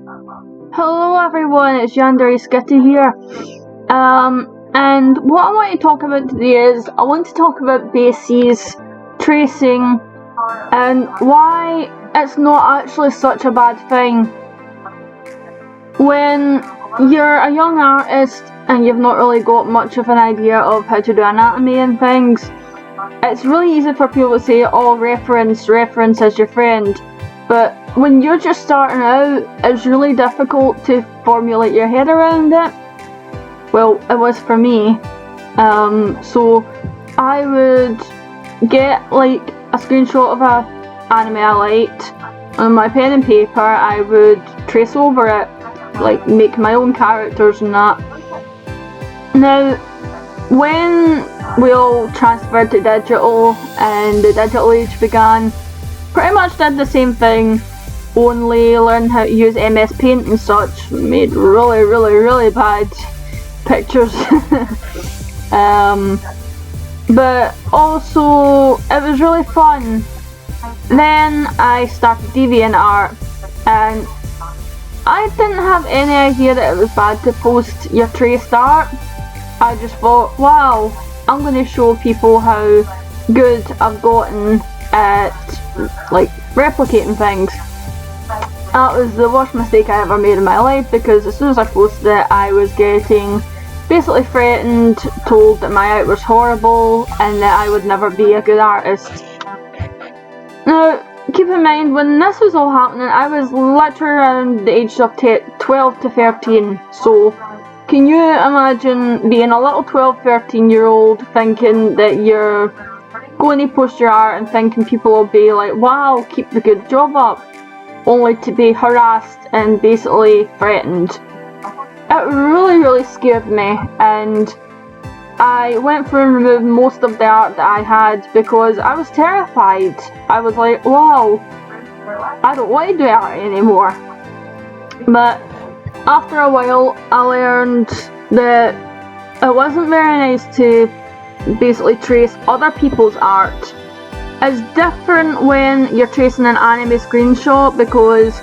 Hello everyone, it's Yandere Skitty here. And what I want to talk about today is I want to talk about bases, tracing, and why it's not actually such a bad thing. When you're a young artist and you've not really got much of an idea of how to do anatomy and things, it's really easy for people to say, oh, reference is your friend. But when you're just starting out, it's really difficult to formulate your head around it. Well, it was for me. So I would get like a screenshot of a anime I liked on my pen and paper. I would trace over it, like make my own characters and that. Now, when we all transferred to digital and the digital age began, pretty much did the same thing, only learned how to use MS Paint and such, made really bad pictures. But also, it was really fun. Then I started DeviantArt, and I didn't have any idea that it was bad to post your traced art. I just thought, wow, I'm going to show people how good I've gotten at like replicating things. That was the worst mistake I ever made in my life, because as soon as I posted it, I was getting basically threatened, told that my art was horrible and that I would never be a good artist. Now, keep in mind, when this was all happening, I was literally around the age of 12 to 13, so can you imagine being a little 12-13 year old thinking that you're going to post your art and thinking people will be like, wow, keep the good job up, only to be harassed and basically threatened. It really scared me, and I went through and removed most of the art that I had because I was terrified. I was like, wow, I don't want to do art anymore. But after a while, I learned that it wasn't very nice to basically trace other people's art. It's different when you're tracing an anime screenshot, because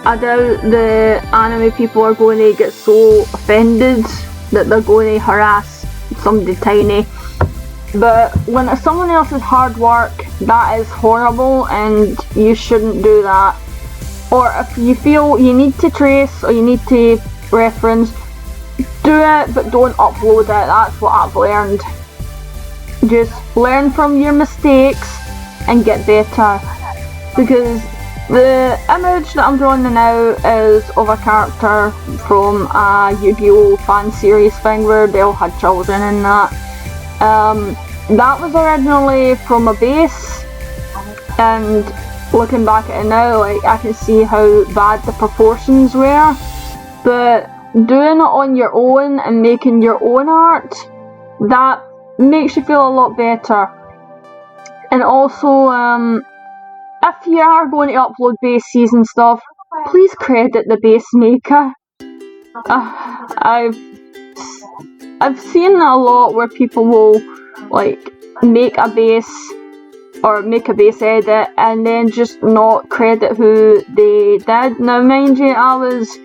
I doubt the anime people are going to get so offended that they're going to harass somebody tiny. But when it's someone else's hard work, that is horrible and you shouldn't do that. Or if you feel you need to trace or you need to reference, do it, but don't upload it. That's what I've learned. Just learn from your mistakes and get better, because the image that I'm drawing now is of a character from a Yu-Gi-Oh fan series thing where they all had children and that. That was originally from a base, and looking back at it now, like, I can see how bad the proportions were. But doing it on your own and making your own art, that makes you feel a lot better. And also, if you are going to upload bases and stuff, please credit the base maker. I've seen a lot where people will like make a base or make a base edit and then just not credit who they did. Now, mind you, I was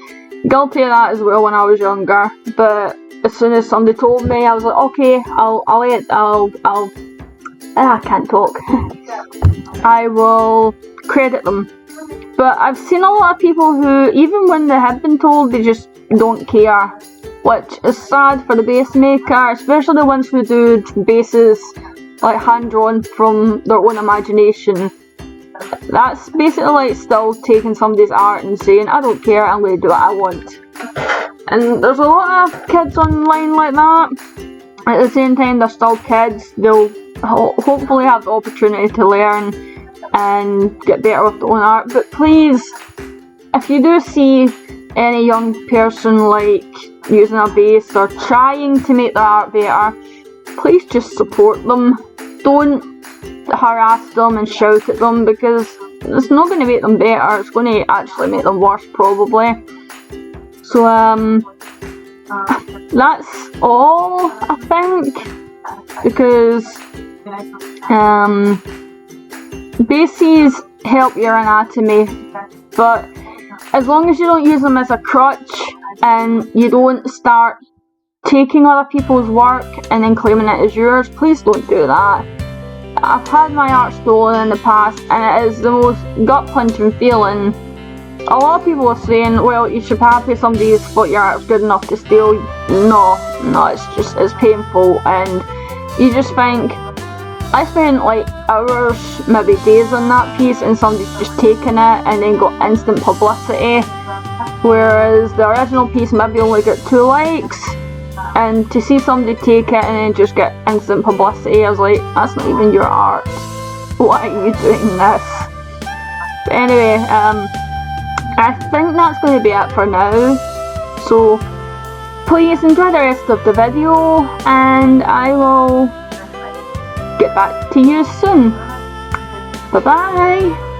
guilty of that as well when I was younger, but as soon as somebody told me, I was like, okay, I can't talk. I will credit them. But I've seen a lot of people who, even when they have been told, they just don't care, which is sad for the base maker, especially the ones who do bases like hand-drawn from their own imagination. That's basically like still taking somebody's art and saying, I don't care, I'm going to do what I want. And there's a lot of kids online like that. At the same time, they're still kids. They'll hopefully have the opportunity to learn and get better with their own art. But please, if you do see any young person like using a base or trying to make their art better, please just support them. Don't harass them and shout at them, because it's not going to make them better, it's going to actually make them worse probably. So that's all, I think, because bases help your anatomy, but as long as you don't use them as a crutch and you don't start taking other people's work and then claiming it as yours, please don't do that. I've had my art stolen in the past and it is the most gut-punching feeling. A lot of people are saying, well, you should probably pay somebody who's thought your art's good enough to steal. No, it's painful, and you just think, I spent like hours, maybe days on that piece, and somebody's just taken it and then got instant publicity, whereas the original piece maybe only got 2 likes, and to see somebody take it and then just get instant publicity, I was like, that's not even your art. Why are you doing this? But anyway, I think that's going to be it for now, so please enjoy the rest of the video, and I will get back to you soon. Bye bye!